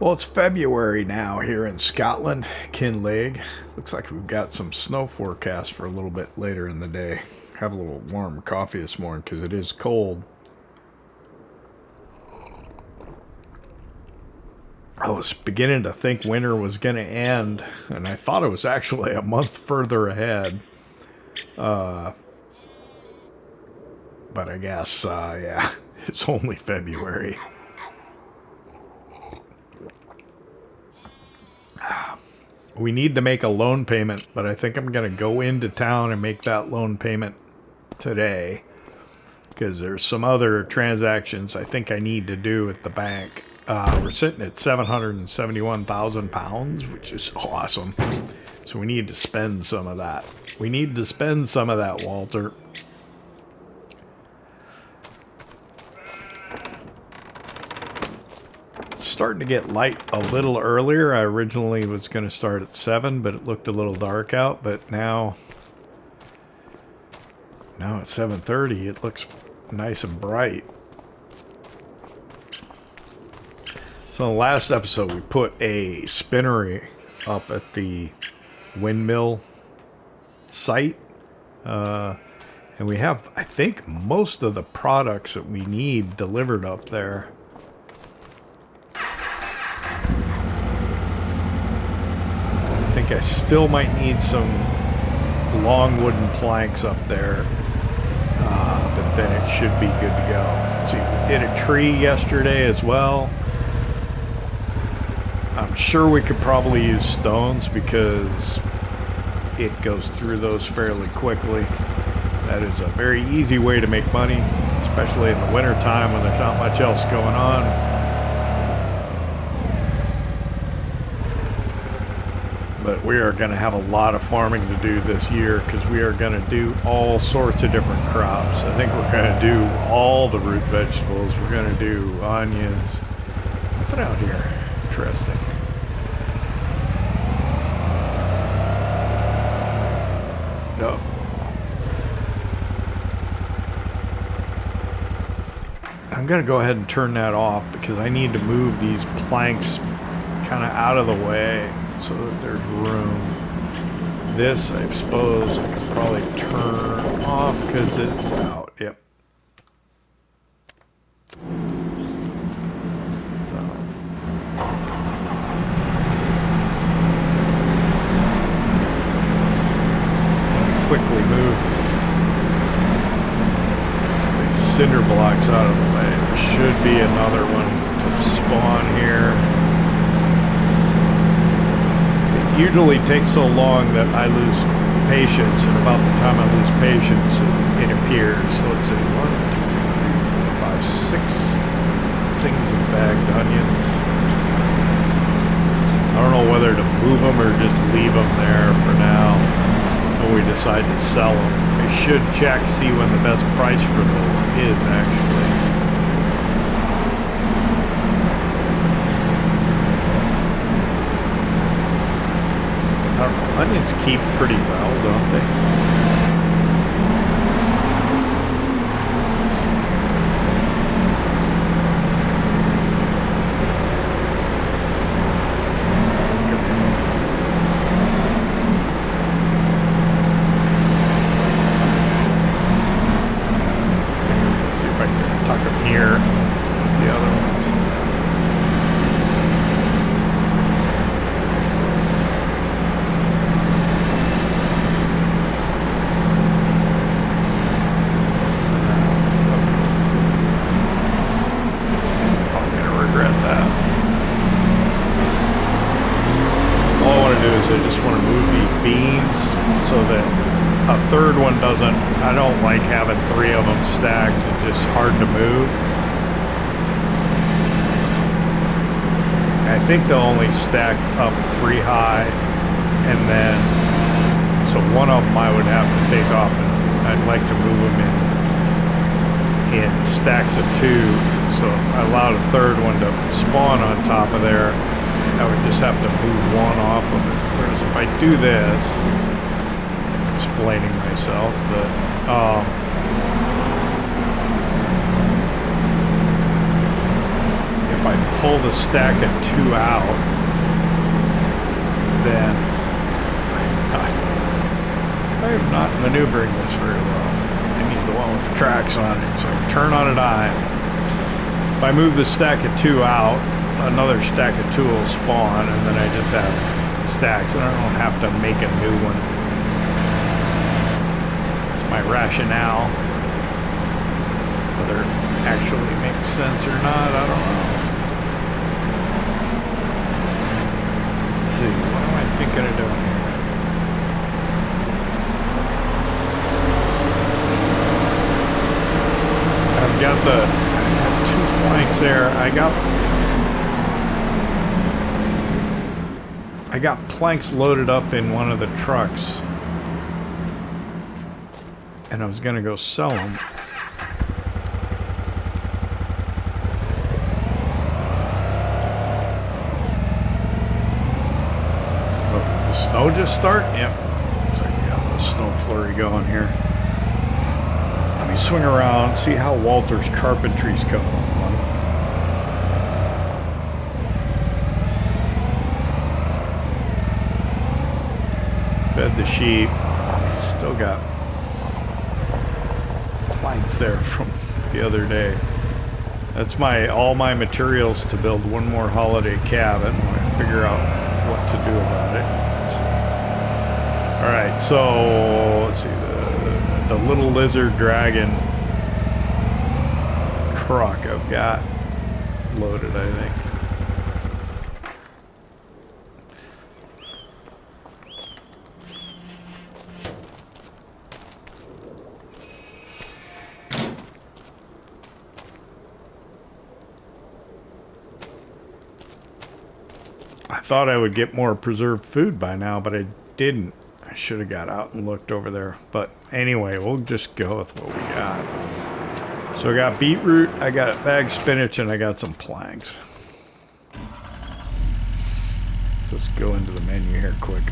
Well, it's February now here in Scotland, Kinlaig. Looks like we've got some snow forecast for a little bit later in the day. Have a little warm coffee this morning because it is cold. I was beginning to think winter was going to end, and I thought it was actually a month further ahead. But I guess, yeah, it's only February. We need to make a loan payment, but I think I'm going to go into town and make that loan payment today because there's some other transactions I think I need to do at the bank. We're sitting at 771,000 pounds, which is awesome. So we need to spend some of that. We need to spend some of that, Walter. Starting to get light a little earlier. I originally was going to start at 7, but it looked a little dark out. But now at 7:30, it looks nice and bright. So in the last episode, we put a spinnery up at the windmill site. And we have, I think, most of the products that we need delivered up there. I think I still might need some long wooden planks up there, but then it should be good to go. Let's see, we did a tree yesterday as well. I'm sure we could probably use stones because it goes through those fairly quickly. That is a very easy way to make money, especially in the winter time when there's not much else going on. But we are going to have a lot of farming to do this year because we are going to do all sorts of different crops. I think we're going to do all the root vegetables. We're going to do onions. Nothing out here. Interesting. No. I'm going to go ahead and turn that off because I need to move these planks kind of out of the way so that there's room. This, I suppose, I could probably turn off because it's out. Yep. So. Quickly move these cinder blocks out of the way. There should be another one to spawn here. Usually takes so long that I lose patience, and about the time I lose patience, it appears. So let's see, 1, 2, 3, 4, 5, 6 things of bagged onions. I don't know whether to move them or just leave them there for now when we decide to sell them. I should check, see when the best price for those is actually. Onions keep pretty well, don't they? Let's see if I can just tuck them here with the other ones. Third one doesn't, I don't like having 3 of them stacked. It's just hard to move. I think they'll only stack up 3 high, and then so one of them I would have to take off, and I'd like to move them in stacks of 2. So if I allowed a third one to spawn on top of there, I would just have to move one off of it. Whereas if I do this, explaining myself, but if I pull the stack of 2 out, then I'm not maneuvering this very well. I need the one with the tracks on it, so I can turn on a dime. If I move the stack of 2 out, another stack of 2 will spawn, and then I just have stacks, and I don't have to make a new one. It's my rationale. Whether it actually makes sense or not, I don't know. Let's see, what am I thinking of doing here? I've got I have 2 planks there. I got planks loaded up in one of the trucks, and I was gonna go sell them. Oh, did the snow just start? Yep. Looks like we got a little snow flurry going here. Let me swing around, see how Walter's carpentry's coming along. Fed the sheep. Still got planks there from the other day. That's all my materials to build one more holiday cabin when I figure out what to do about it. Alright, so let's see, the little lizard dragon truck I've got loaded, I think. I thought I would get more preserved food by now, but I didn't. I should have got out and looked over there. But anyway, we'll just go with what we got. So I got beetroot, I got bagged spinach, and I got some planks. Let's go into the menu here quick.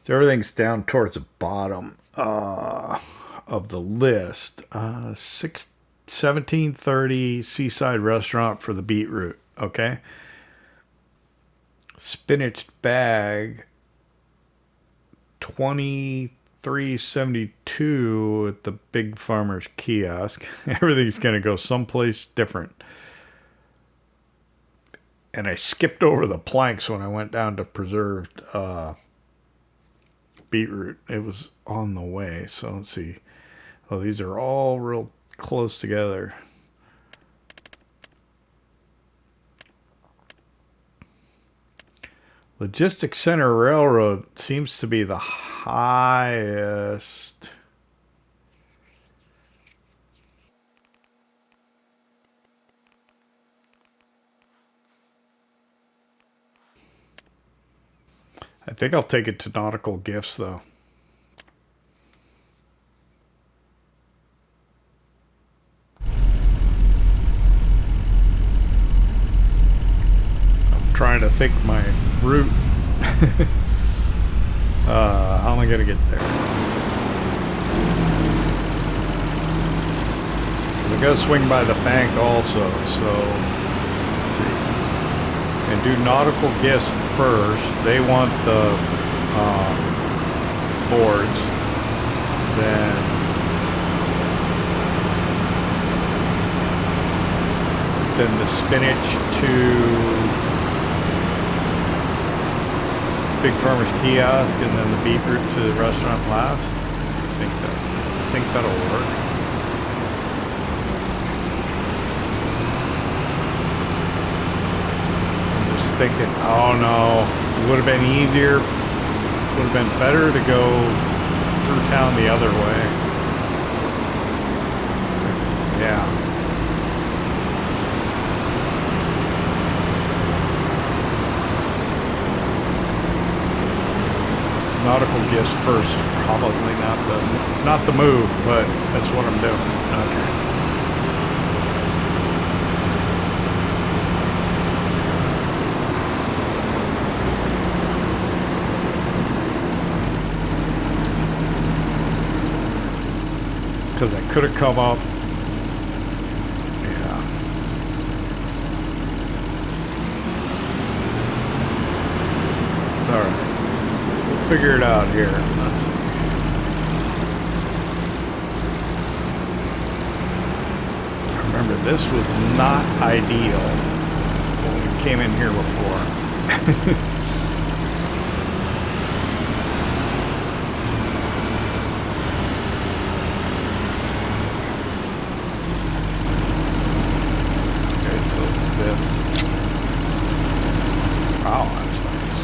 So everything's down towards the bottom of the list. 1730 Seaside Restaurant for the beetroot. Okay. Spinach bag, $23.72 at the Big Farmer's kiosk. Everything's gonna go someplace different. And I skipped over the planks when I went down to preserved beetroot. It was on the way. So let's see. Oh, these are all real close together. Logistics Center Railroad seems to be the highest. I think I'll take it to Nautical Gifts, though. I'm trying to think my route. How am I gonna get there? I gotta swing by the bank also, so let's see. And do Nautical Gifts first. They want the boards. Then the spinach to Big Farmer's kiosk, and then the beetroot to the restaurant last. I think that'll work. I'm just thinking, oh no, it would have been easier, would have been better to go through town the other way. Yeah. Nautical Gifts first, probably not the move, but that's what I'm doing. Okay. because I could have come up. Yeah. It's alright. We'll figure it out here. Let's see. Remember, this was not ideal when we came in here before. Okay, so this. Oh, that's nice.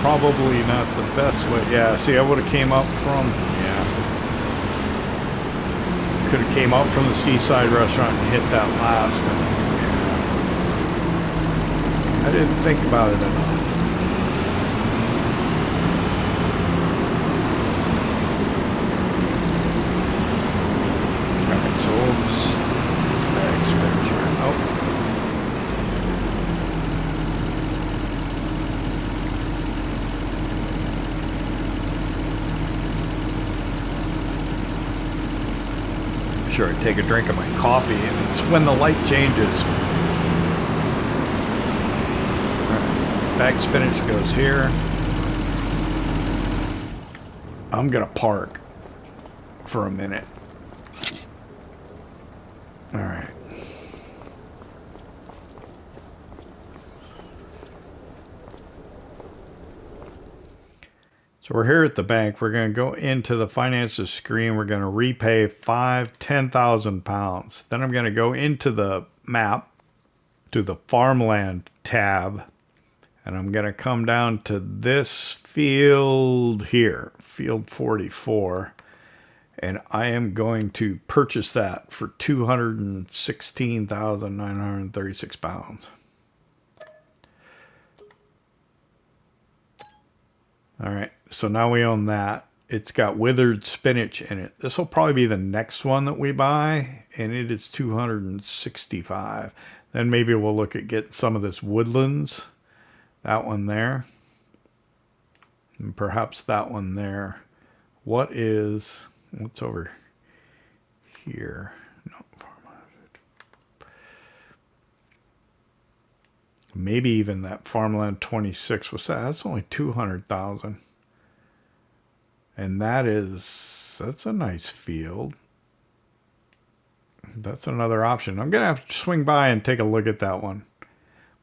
Probably not the best way. Yeah, see, I would have came up from, yeah. Could have came up from the seaside restaurant and hit that last. And, yeah. I didn't think about it enough. Alright, so we'll just expenditure. Oh. Sure, I take a drink of my coffee, and it's when the light changes. Right. Bag spinach goes here. I'm gonna park for a minute. All right. So we're here at the bank. We're going to go into the finances screen. We're going to repay 10,000 pounds. Then I'm going to go into the map to the farmland tab. And I'm going to come down to this field here, field 44. And I am going to purchase that for 216,936 pounds. All right, so now we own that. It's got withered spinach in it. This will probably be the next one that we buy, and it is 265. Then maybe we'll look at getting some of this woodlands. That one there. And perhaps that one there. What's over here? No. Maybe even that farmland 26. What's that? That's only 200,000. And that's a nice field. That's another option. I'm going to have to swing by and take a look at that one.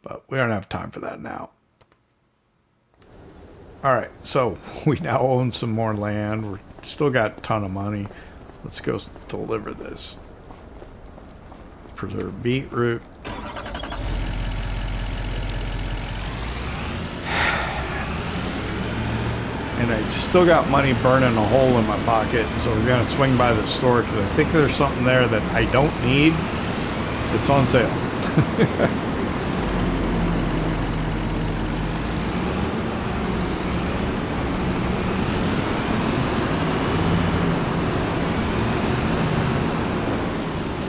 But we don't have time for that now. Alright, so we now own some more land. We're still got a ton of money. Let's go deliver this. Preserved beetroot. And I still got money burning a hole in my pocket, so we're going to swing by the store because I think there's something there that I don't need that's on sale.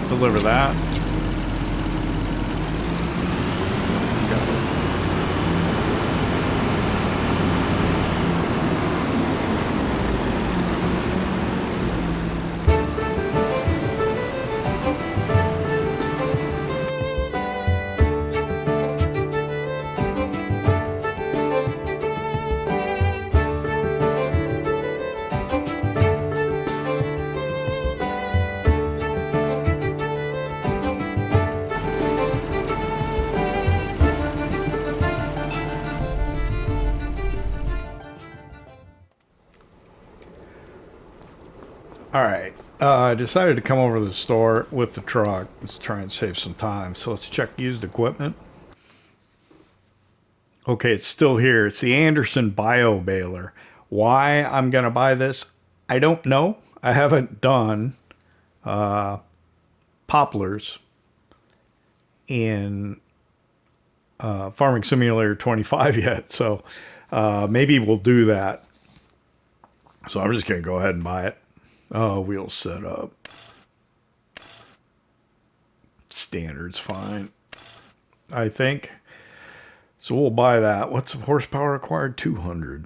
Deliver that. Alright, I decided to come over to the store with the truck. Let's try and save some time. So let's check used equipment. Okay, it's still here. It's the Anderson Bio Baler. Why I'm going to buy this, I don't know. I haven't done poplars in Farming Simulator 25 yet. So maybe we'll do that. So I'm just going to go ahead and buy it. Wheel setup. Standard's fine. I think. So we'll buy that. What's the horsepower required? 200.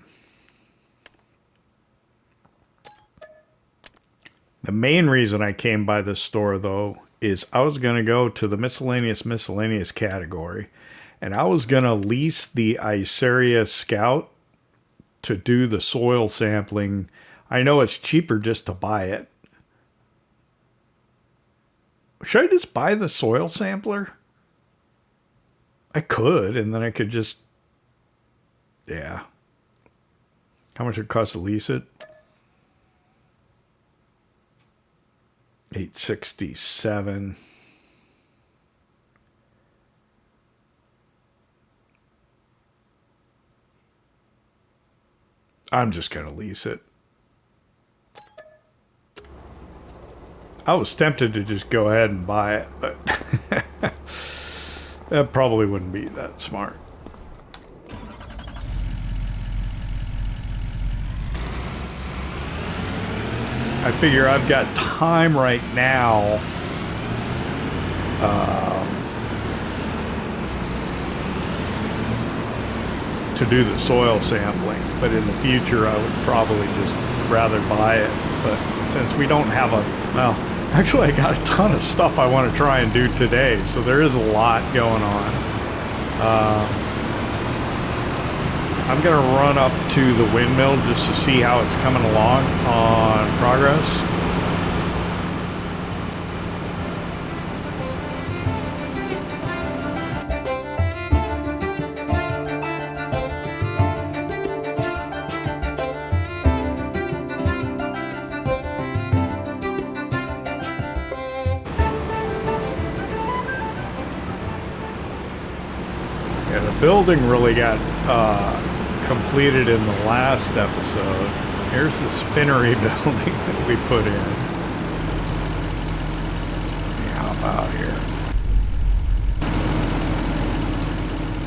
The main reason I came by this store, though, is I was going to go to the miscellaneous category, and I was going to lease the Iceria Scout to do the soil sampling. I know it's cheaper just to buy it. Should I just buy the soil sampler? I could, and then I could just... Yeah. How much it costs to lease it? $867. I'm just going to lease it. I was tempted to just go ahead and buy it, but that probably wouldn't be that smart. I figure I've got time right now to do the soil sampling, but in the future I would probably just rather buy it. But since we don't have a, well, actually I got a ton of stuff I want to try and do today, so there is a lot going on. I'm going to run up to the windmill just to see how it's coming along on progress. Yeah, the building really got completed in the last episode. Here's the spinnery building that we put in. Let me hop out here.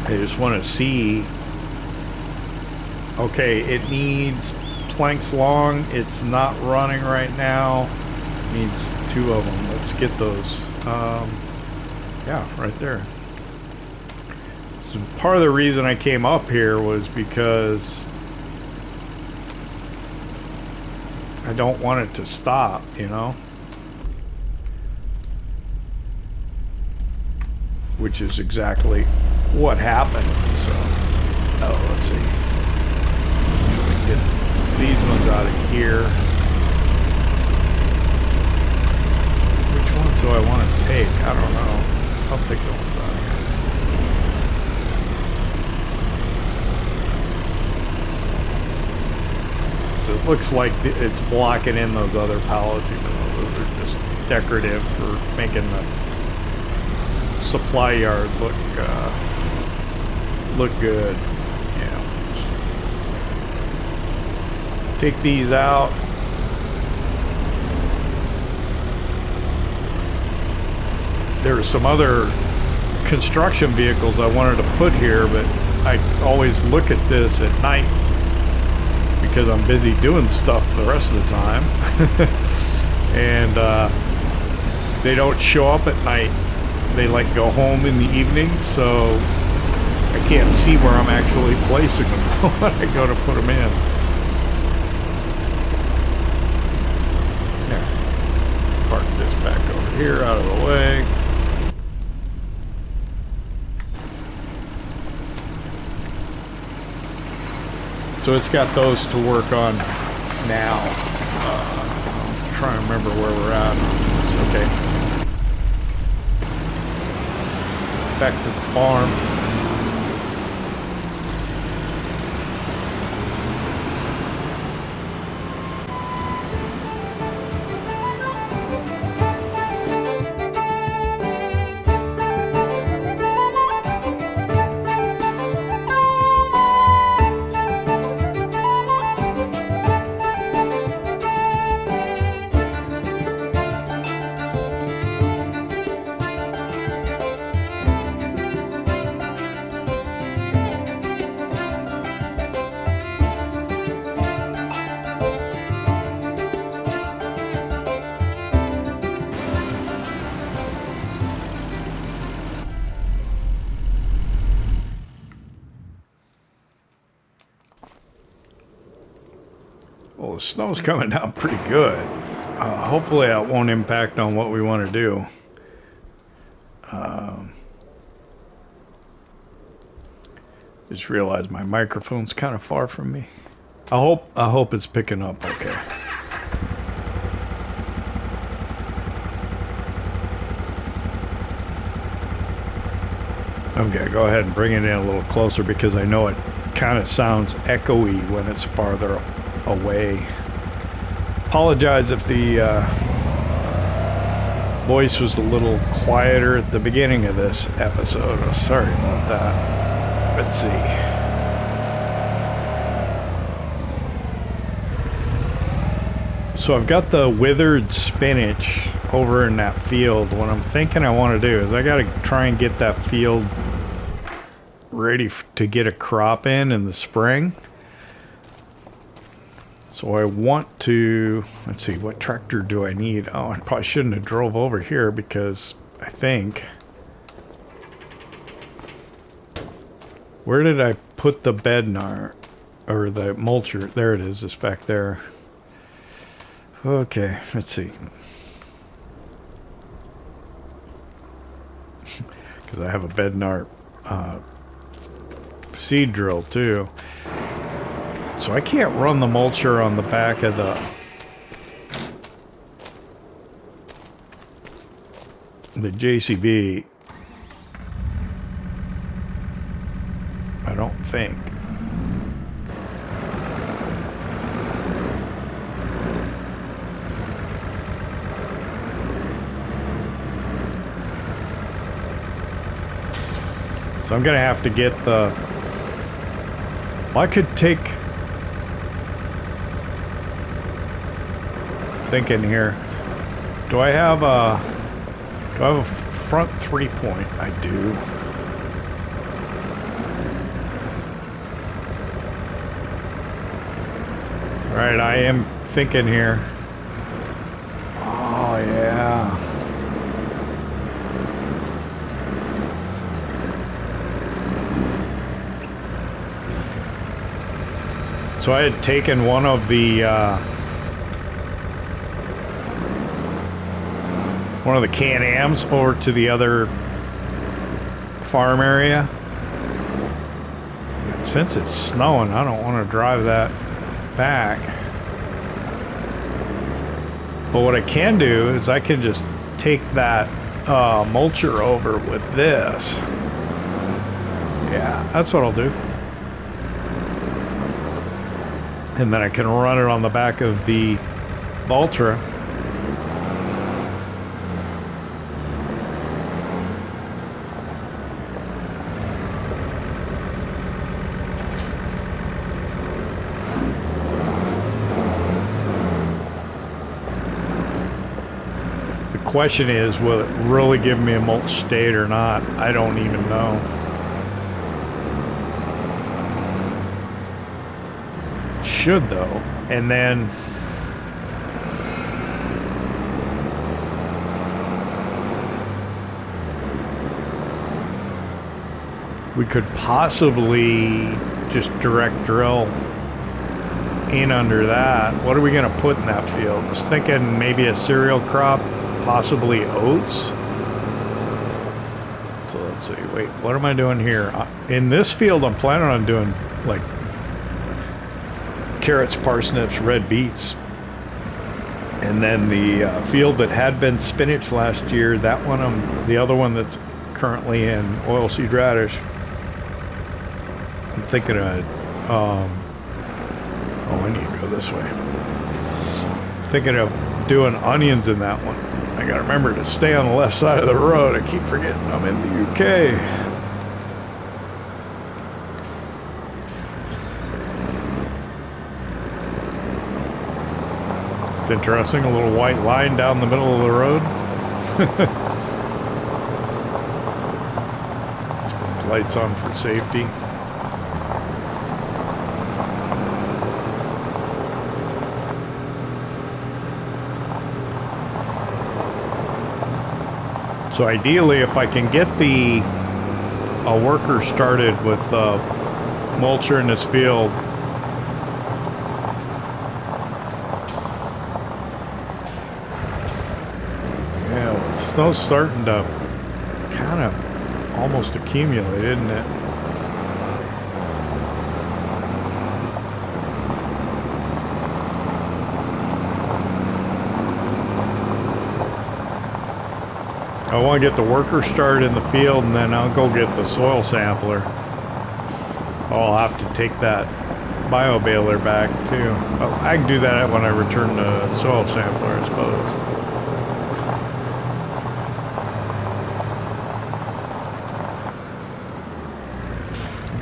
I just want to see. Okay, it needs planks long. It's not running right now. It needs 2 of them. Let's get those. Yeah, right there. So part of the reason I came up here was because I don't want it to stop, you know? Which is exactly what happened. So, oh, let's see. Let me get these ones out of here. Which ones do I want to take? I don't know. I'll take the ones out of here. So it looks like it's blocking in those other pallets, even though those are just decorative for making the supply yard look good. Yeah. Take these out. There are some other construction vehicles I wanted to put here, but I always look at this at night because I'm busy doing stuff the rest of the time. And they don't show up at night. They like go home in the evening, so I can't see where I'm actually placing them when I go to put them in. Yeah. Park this back over here out of the way. So it's got those to work on now. I'm trying to remember where we're at. It's okay. Back to the farm. Well, the snow's coming down pretty good. Hopefully that won't impact on what we want to do. Just realized my microphone's kind of far from me. I hope it's picking up okay. Okay, go ahead and bring it in a little closer because I know it kind of sounds echoey when it's farther away. Apologize if the voice was a little quieter at the beginning of this episode. Oh, sorry about that. Let's see. So I've got the withered spinach over in that field. What I'm thinking I want to do is I got to try and get that field ready to get a crop in the spring. So I want to, let's see, what tractor do I need? Oh, I probably shouldn't have drove over here because I think, where did I put the bednar or the mulcher? There it is, it's back there. Okay, let's see. Because I have a bednar seed drill too. So I can't run the mulcher on the back of the JCB. I don't think. So I'm gonna have to get the, well, I could take, thinking here, do I have a front 3-point? I do. All right, I am thinking here. Oh yeah. So I had taken one of the Can-Ams over to the other farm area. Since it's snowing, I don't want to drive that back. But what I can do is I can just take that mulcher over with this. Yeah, that's what I'll do. And then I can run it on the back of the Valtra. The question is, will it really give me a mulch state or not? I don't even know. Should though, and then we could possibly just direct drill in under that. What are we going to put in that field? I was thinking maybe a cereal crop, possibly oats. So let's see, wait, what am I doing here? In this field I'm planning on doing like carrots, parsnips, red beets, and then the field that had been spinach last year, that one, the other one that's currently in oilseed radish, I'm thinking of oh, I need to go this way. Thinking of doing onions in that one. I gotta remember to stay on the left side of the road. I keep forgetting I'm in the UK. It's interesting, a little white line down the middle of the road. Let's put the lights on for safety. So ideally, if I can get a worker started with mulcher in this field, snow's starting to kind of almost accumulate, isn't it? I want to get the worker started in the field, and then I'll go get the soil sampler. I'll have to take that bio baler back too. Well, I can do that when I return the soil sampler, I suppose.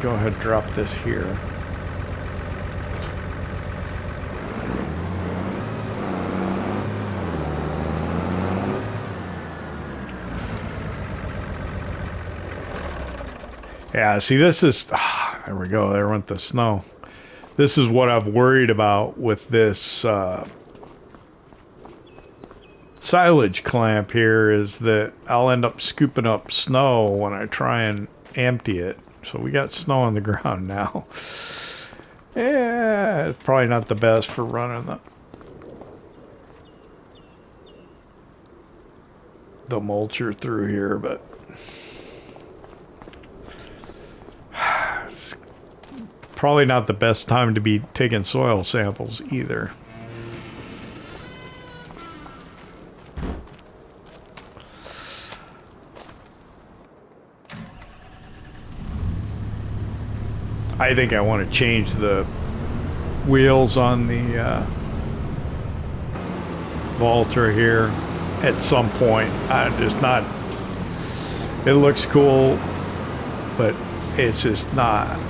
Go ahead and drop this here. Yeah, see, this is, there we go, there went the snow. This is what I've worried about with this silage clamp here, is that I'll end up scooping up snow when I try and empty it. So we got snow on the ground now. Yeah, it's probably not the best for running the mulcher through here, but it's probably not the best time to be taking soil samples either. I think I want to change the wheels on the Valtra here at some point. I'm just not, it looks cool, but it's just not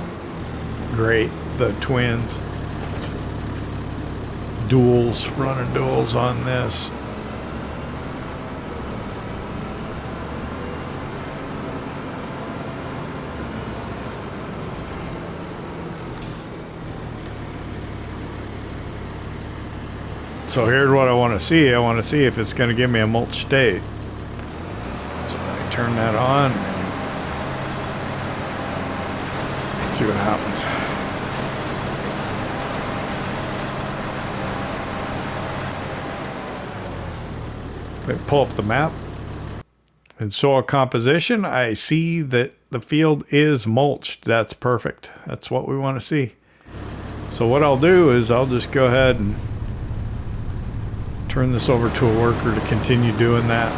great. The twins, running duals on this. So here's what I want to see. I want to see if it's going to give me a mulch state. So I turn that on. Let's see what happens. I pull up the map. In soil composition, I see that the field is mulched. That's perfect. That's what we want to see. So what I'll do is I'll just go ahead and turn this over to a worker to continue doing that.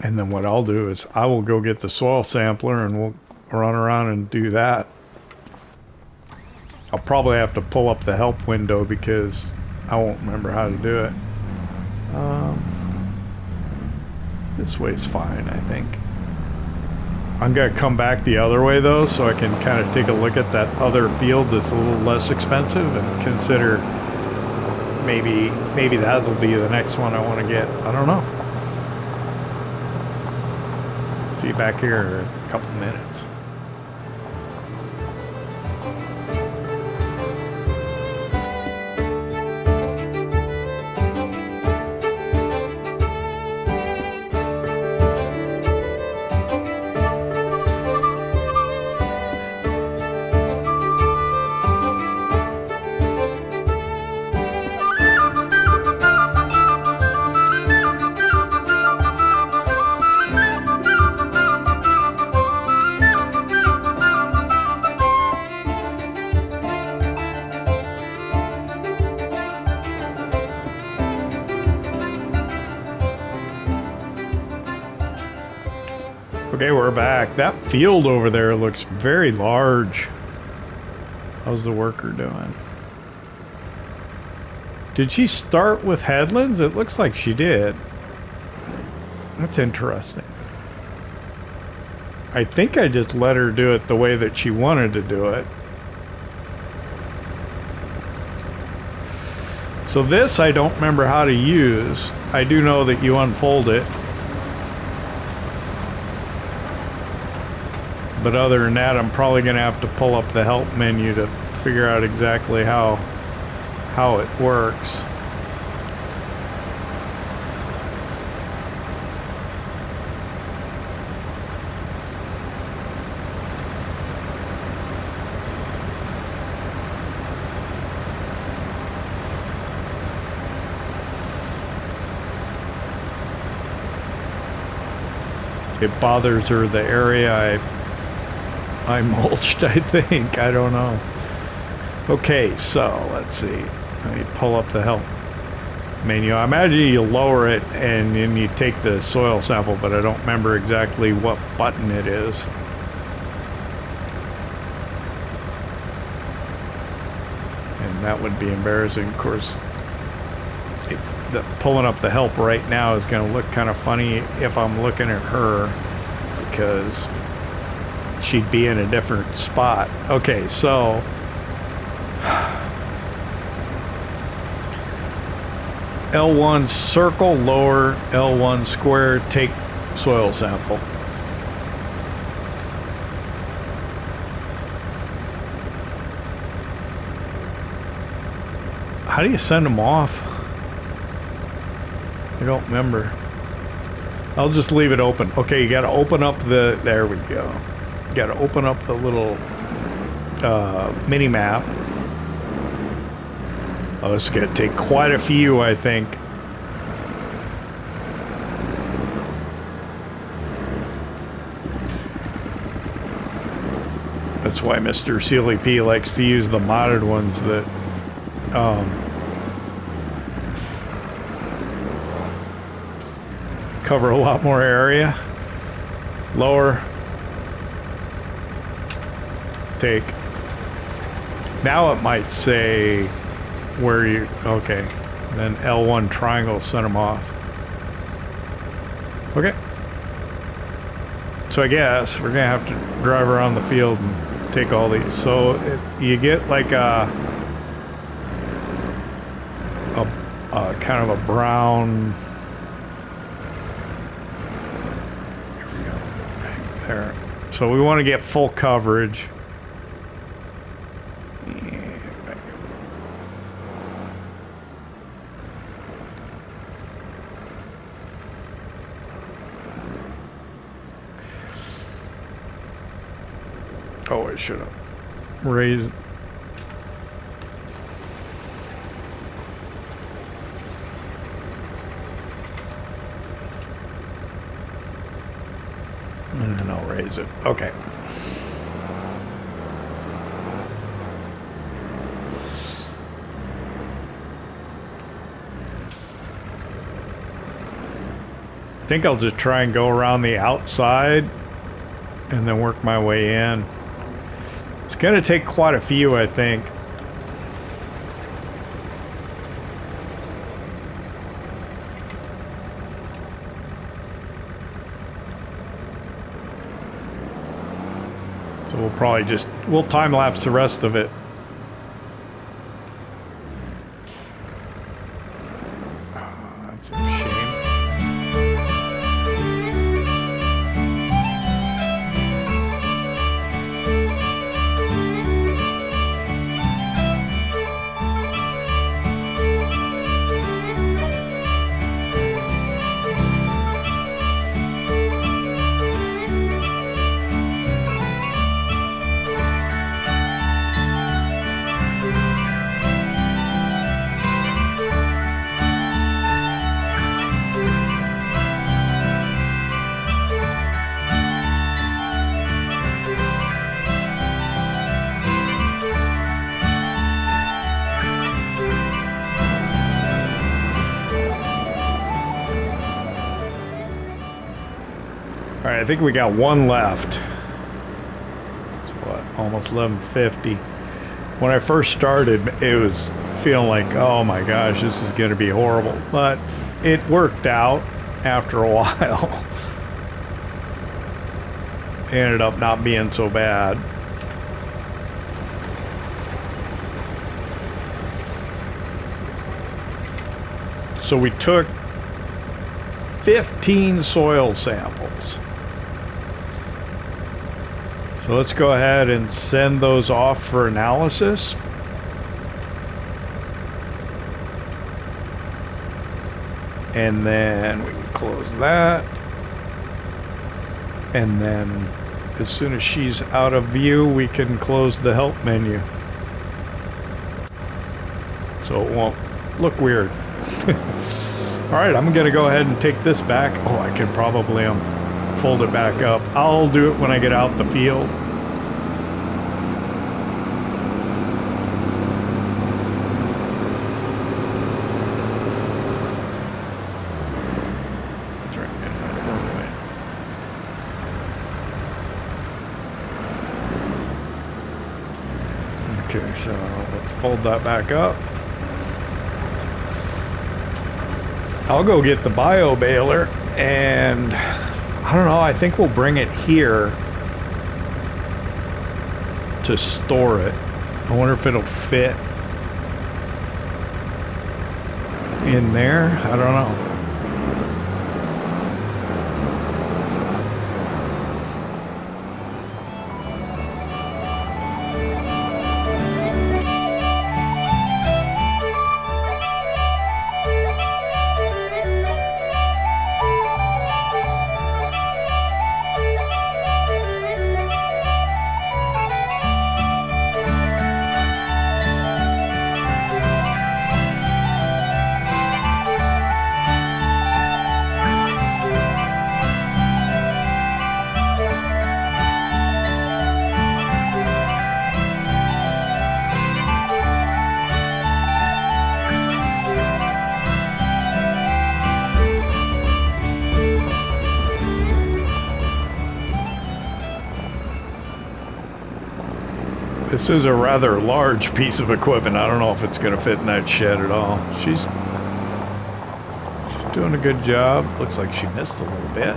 And then what I'll do is I will go get the soil sampler and we'll run around and do that. I'll probably have to pull up the help window because I won't remember how to do it. This way's fine, I think. I'm going to come back the other way though, so I can kind of take a look at that other field that's a little less expensive and consider maybe that'll be the next one I want to get. I don't know. See you back here in a couple minutes. Okay, we're back. That field over there looks very large. How's the worker doing? Did she start with headlands? It looks like she did. That's interesting. I think I just let her do it the way that she wanted to do it. So this I don't remember how to use. I do know that you unfold it. But other than that, I'm probably going to have to pull up the help menu to figure out exactly how it works. it bothers her the area I mulched, I think. I don't know. Okay, so let's see. Let me pull up the help menu. I imagine you lower it and then you take the soil sample, but I don't remember exactly what button it is. And that would be embarrassing, of course. Pulling up the help right now is going to look kind of funny if I'm looking at her, because she'd be in a different spot. Okay, so L1 circle, lower, L1 square, take soil sample. How do you send them off? I don't remember. I'll just leave it open. Okay, you got to open up the, there we go. You got to open up the little mini map. Oh, this is going to take quite a few, I think. That's why Mr. Sully P likes to use the modded ones that cover a lot more area. Lower. Take. Now it might say where you, okay. Then L1 triangle, send them off. Okay. So I guess we're gonna have to drive around the field and take all these. So you get like a kind of a brown. There. So we want to get full coverage. Oh, I should have raised. And then I'll raise it. Okay. I think I'll just try and go around the outside and then work my way in. It's going to take quite a few, I think. So we'll probably just, we'll time lapse the rest of it. That's a shame. Alright, I think we got one left. It's what, almost 11:50. When I first started, it was feeling like, oh my gosh, this is going to be horrible. But it worked out after a while. It ended up not being so bad. So we took 15 soil samples. So let's go ahead and send those off for analysis. And then we can close that. And then as soon as she's out of view, we can close the help menu. So it won't look weird. All right, I'm gonna go ahead and take this back. Oh, I can probably fold it back up. I'll do it when I get out the field. Okay, so let's fold that back up. I'll go get the bio baler, and I don't know, I think we'll bring it here to store it. I wonder if it'll fit in there. I don't know. This is a rather large piece of equipment. I don't know if it's going to fit in that shed at all. She's doing a good job. Looks like she missed a little bit.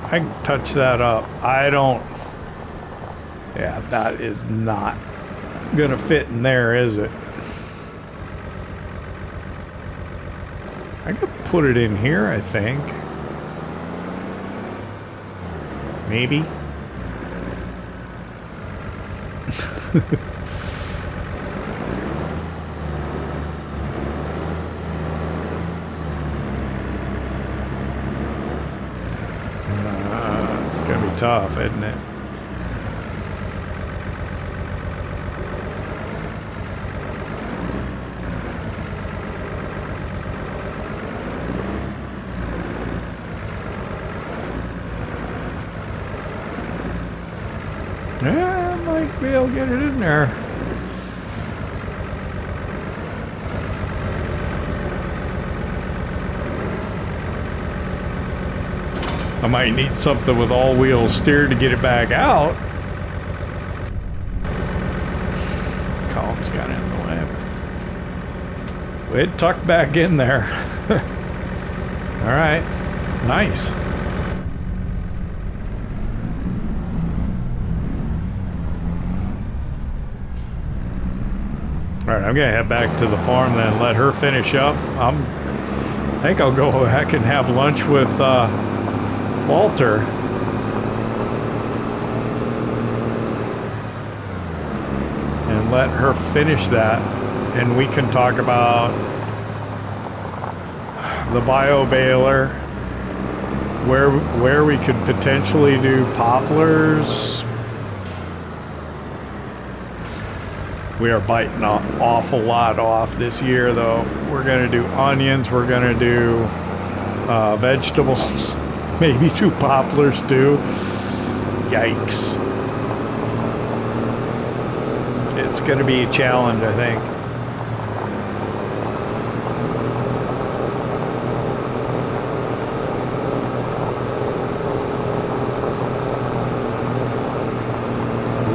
I can touch that up. I don't... Yeah, that is not going to fit in there, is it? I could put it in here, I think. Maybe. It's gonna be tough, isn't it? Yeah, I might be able to get it in there. I might need something with all-wheel steer to get it back out. Column's got in the way. It tucked back in there. All right, nice. All right, I'm gonna head back to the farm then and let her finish up. I think I'll go back and have lunch with Walter. And let her finish that, and we can talk about the bio baler, where we could potentially do poplars. We are biting an awful lot off this year, though. We're going to do onions. We're going to do vegetables. Maybe do poplars, too. Yikes. It's going to be a challenge, I think.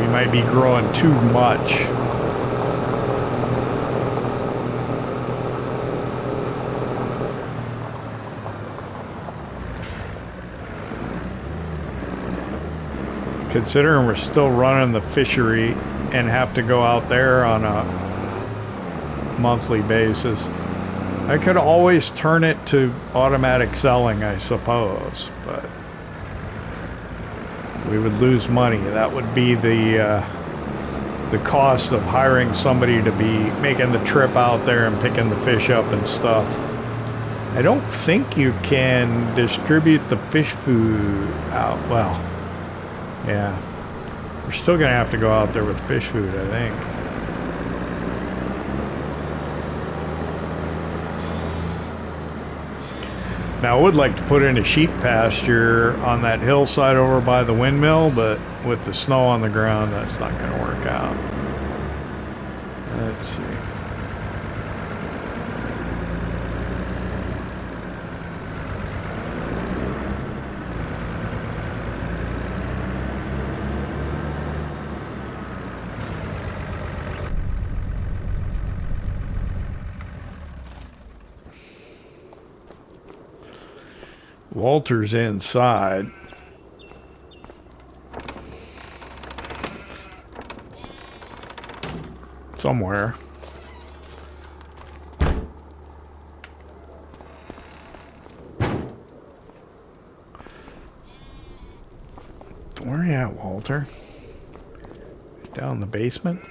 We might be growing too much. Considering we're still running the fishery and have to go out there on a monthly basis, I could always turn it to automatic selling, I suppose, but we would lose money. That would be the cost of hiring somebody to be making the trip out there and picking the fish up and stuff. I don't think you can distribute the fish food out. Well, yeah, we're still gonna have to go out there with fish food, I think. Now, I would like to put in a sheep pasture on that hillside over by the windmill, but with the snow on the ground, that's not going to work out. Let's see. Walter's inside. Somewhere. Where are you at, Walter? Down in the basement?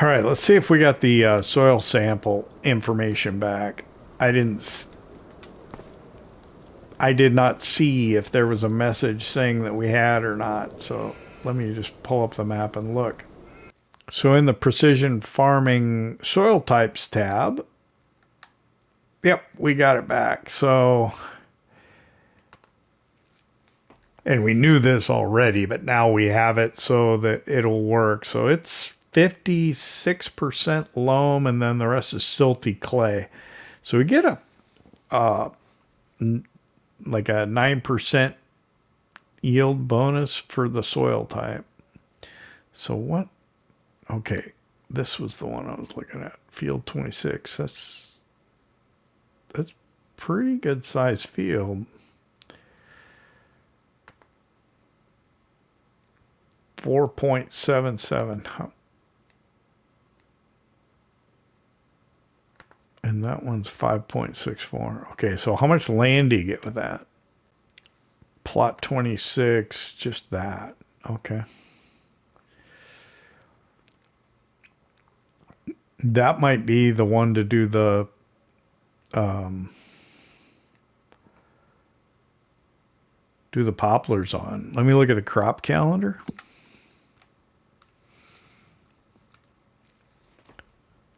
All right, let's see if we got the soil sample information back. I did not see if there was a message saying that we had or not. So let me just pull up the map and look. So in the precision farming soil types tab, yep, we got it back. So, and we knew this already, but now we have it so that it'll work. So it's 56% loam, and then the rest is silty clay. So we get a like a 9% yield bonus for the soil type. So what? Okay, this was the one I was looking at. Field 26. That's pretty good size field. 4.77. And that one's 5.64. Okay, so how much land do you get with that? Plot 26, just that. Okay. That might be the one to do the poplars on. Let me look at the crop calendar.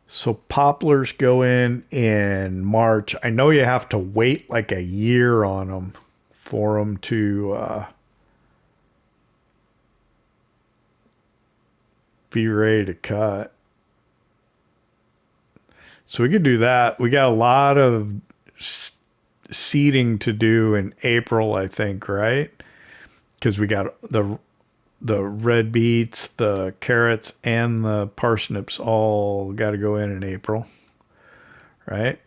So poplars go in March. I know you have to wait like a year on them for them to be ready to cut. So we could do that. We got a lot of seeding to do in April, I think, right? Because we got the red beets, the carrots, and the parsnips all got to go in April, right?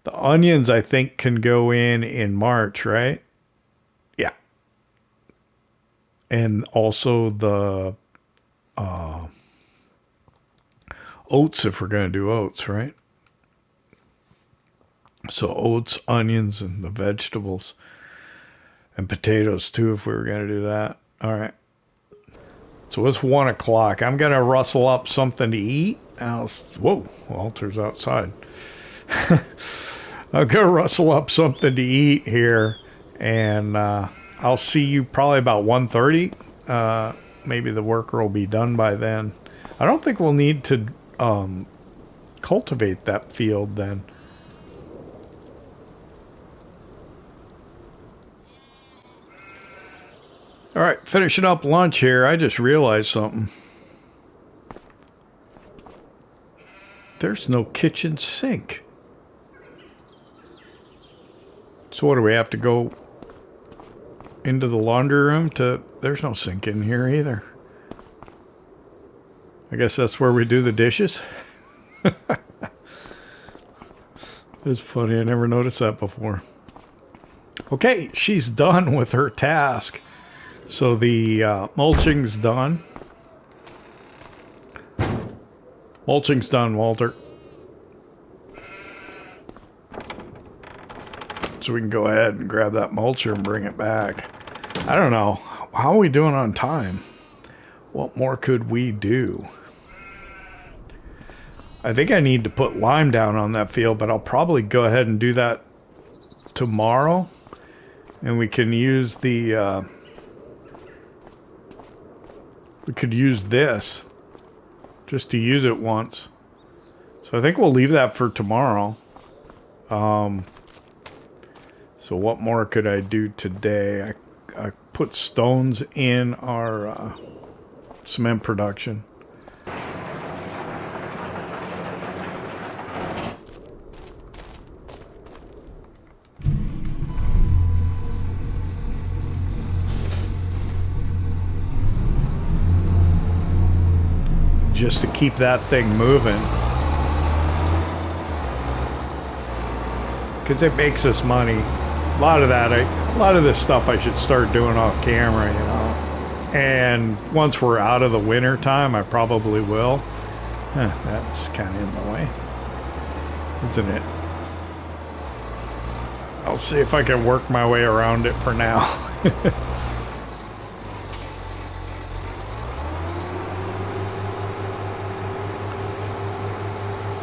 The onions, I think, can go in March, right? Yeah. And also the oats, if we're going to do oats, right? So oats, onions, and the vegetables. And potatoes, too, if we were going to do that. All right. So it's 1 o'clock. I'm going to rustle up something to eat. Whoa, Walter's outside. I'm going to rustle up something to eat here. And I'll see you probably about 1:30. Maybe the worker will be done by then. I don't think we'll need to cultivate that field then. All right, finishing up lunch here. I just realized something. There's no kitchen sink. So what, do we have to go into the laundry room to... There's no sink in here either. I guess that's where we do the dishes. It's funny, I never noticed that before. Okay, she's done with her task. So the mulching's done. Mulching's done, Walter. So we can go ahead and grab that mulcher and bring it back. I don't know. How are we doing on time? What more could we do? I think I need to put lime down on that field, but I'll probably go ahead and do that tomorrow. And we can use the... we could use this just to use it once. So I think we'll leave that for tomorrow. So what more could I do today? I put stones in our cement production. Just to keep that thing moving. Because it makes us money. A lot of this stuff I should start doing off camera, you know. And once we're out of the winter time, I probably will. That's kind of in the way, isn't it? I'll see if I can work my way around it for now.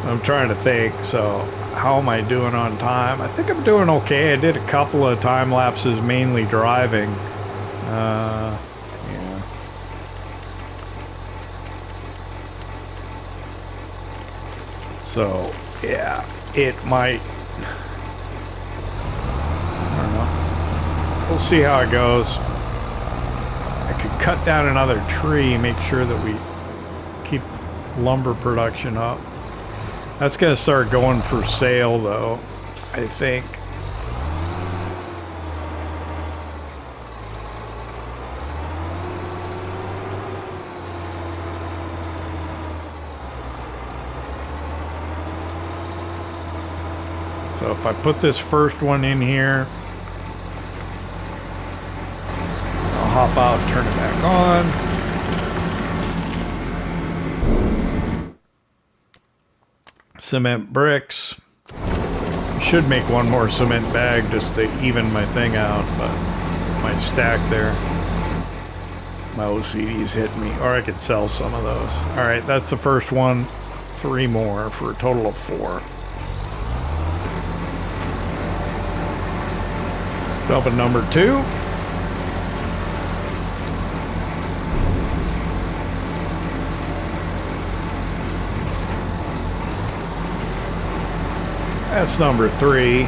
I'm trying to think, so how am I doing on time? I think I'm doing okay. I did a couple of time lapses, mainly driving. Yeah. So, yeah, it might... I don't know. We'll see how it goes. I could cut down another tree, make sure that we keep lumber production up. That's going to start going for sale, though, I think. So if I put this first one in here, I'll hop out, turn it back on. Cement bricks. Should make one more cement bag just to even my thing out, but my stack there. My OCD's hit me, or I could sell some of those. All right, that's the first one. 3 more for a total of 4. Dumping number 2. That's number 3.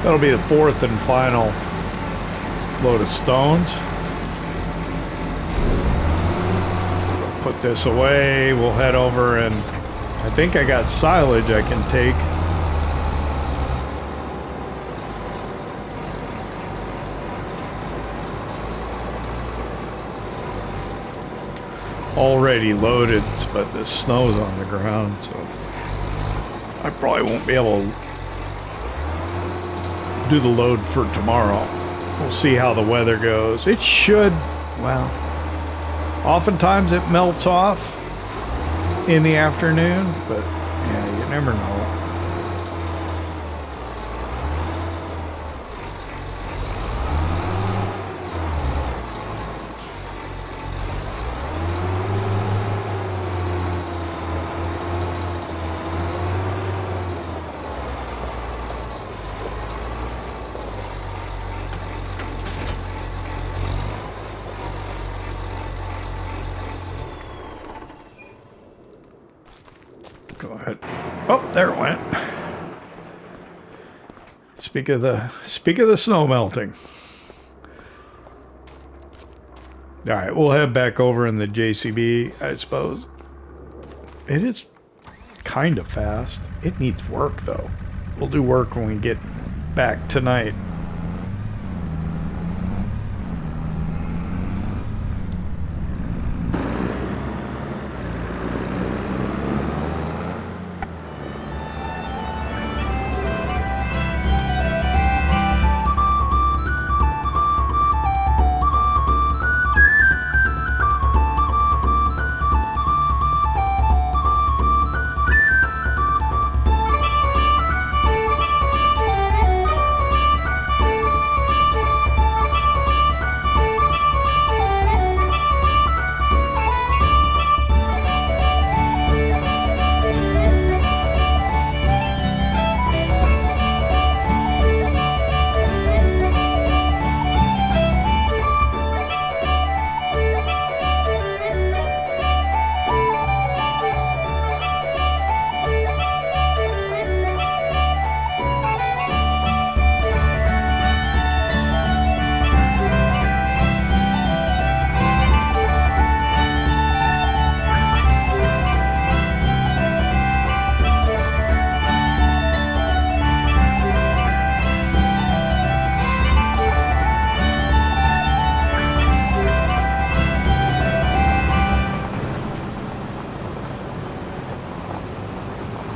That'll be the 4th and final load of stones. Put this away. We'll head over, and I think I got silage I can take. Already loaded, but the snow's on the ground, so I probably won't be able to do the load for tomorrow. We'll see how the weather goes. It should, well, oftentimes it melts off in the afternoon, but yeah, you never know. Go ahead. Oh, there it went. Speak of the snow melting. All right, we'll head back over in the JCB, I suppose. It is kind of fast. It needs work, though. We'll do work when we get back tonight.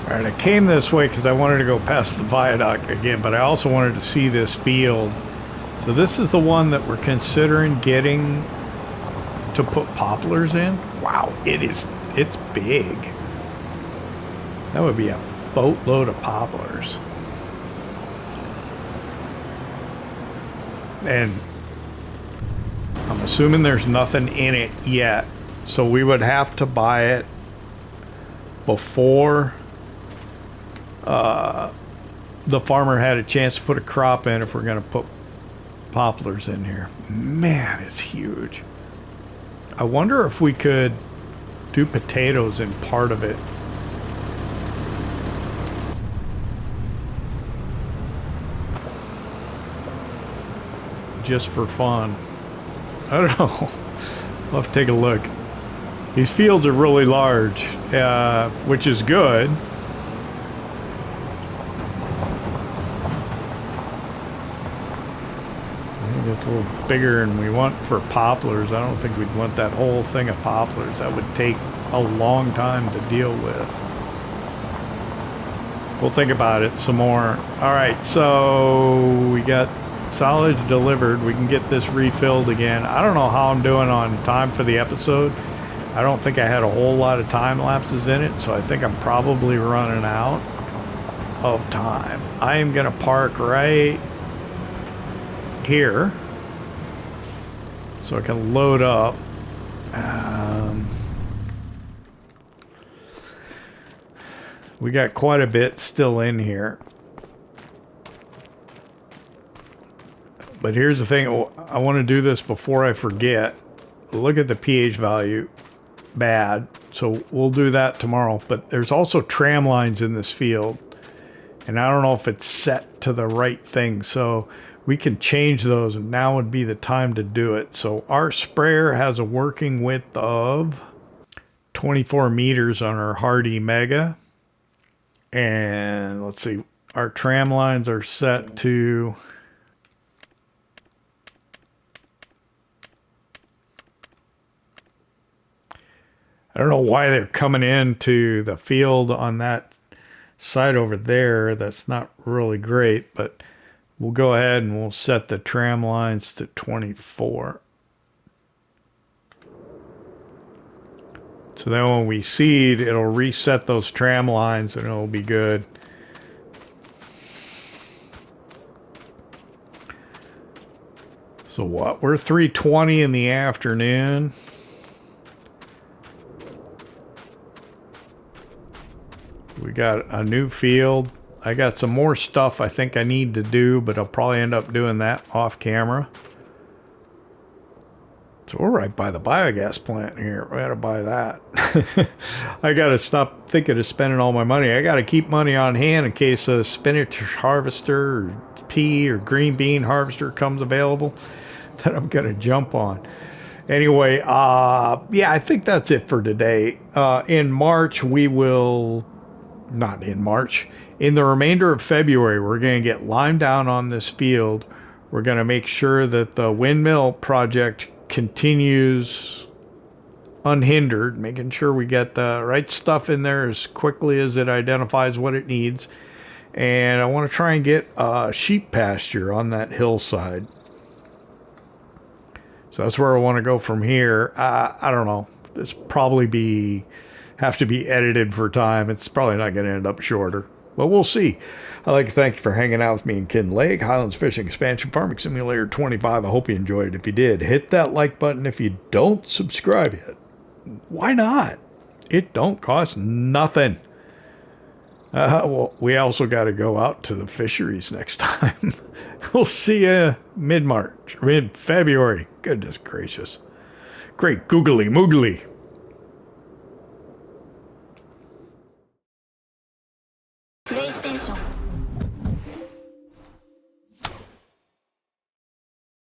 All right, I came this way because I wanted to go past the viaduct again, but I also wanted to see this field. So this is the one that we're considering getting to put poplars in. Wow, it's big. That would be a boatload of poplars. And I'm assuming there's nothing in it yet, so we would have to buy it before the farmer had a chance to put a crop in if we're going to put poplars in here. Man, it's huge. I wonder if we could do potatoes in part of it. Just for fun. I don't know. I'll have to take a look. These fields are really large, which is good. It's a little bigger than we want for poplars. I don't think we'd want that whole thing of poplars. That would take a long time to deal with. We'll think about it some more. All right, so we got silage delivered. We can get this refilled again. I don't know how I'm doing on time for the episode. I don't think I had a whole lot of time lapses in it, so I think I'm probably running out of time. I am going to park right here so I can load up. We got quite a bit still in here, but here's the thing. I want to do this before I forget. Look at the pH value. Bad, so we'll do that tomorrow. But there's also tram lines in this field, and I don't know if it's set to the right thing, so we can change those, and now would be the time to do it. So our sprayer has a working width of 24 meters on our Hardy Mega, and let's see, our tram lines are set to I don't know why they're coming into the field on that side over there. That's not really great, but we'll go ahead and we'll set the tram lines to 24. So then when we seed, it'll reset those tram lines and it'll be good. So what? We're 3:20 in the afternoon. We got a new field. I got some more stuff I think I need to do, but I'll probably end up doing that off camera. So we're right by the biogas plant here. We gotta buy that. I gotta stop thinking of spending all my money. I gotta keep money on hand in case a spinach harvester or pea or green bean harvester comes available that I'm gonna jump on. Anyway, yeah, I think that's it for today. In March, we will... Not in March. In the remainder of February, we're going to get lime down on this field. We're going to make sure that the windmill project continues unhindered, making sure we get the right stuff in there as quickly as it identifies what it needs. And I want to try and get a sheep pasture on that hillside. So that's where I want to go from here. I don't know. This probably have to be edited for time. It's probably not going to end up shorter, but we'll see. I'd like to thank you for hanging out with me in Kinlaig, Highlands Fishing Expansion Farming Simulator 25. I hope you enjoyed it. If you did, hit that like button. If you don't subscribe yet, why not? It don't cost nothing. Well, we also got to go out to the fisheries next time. We'll see you mid-March, mid-February. Goodness gracious. Great googly moogly. PlayStation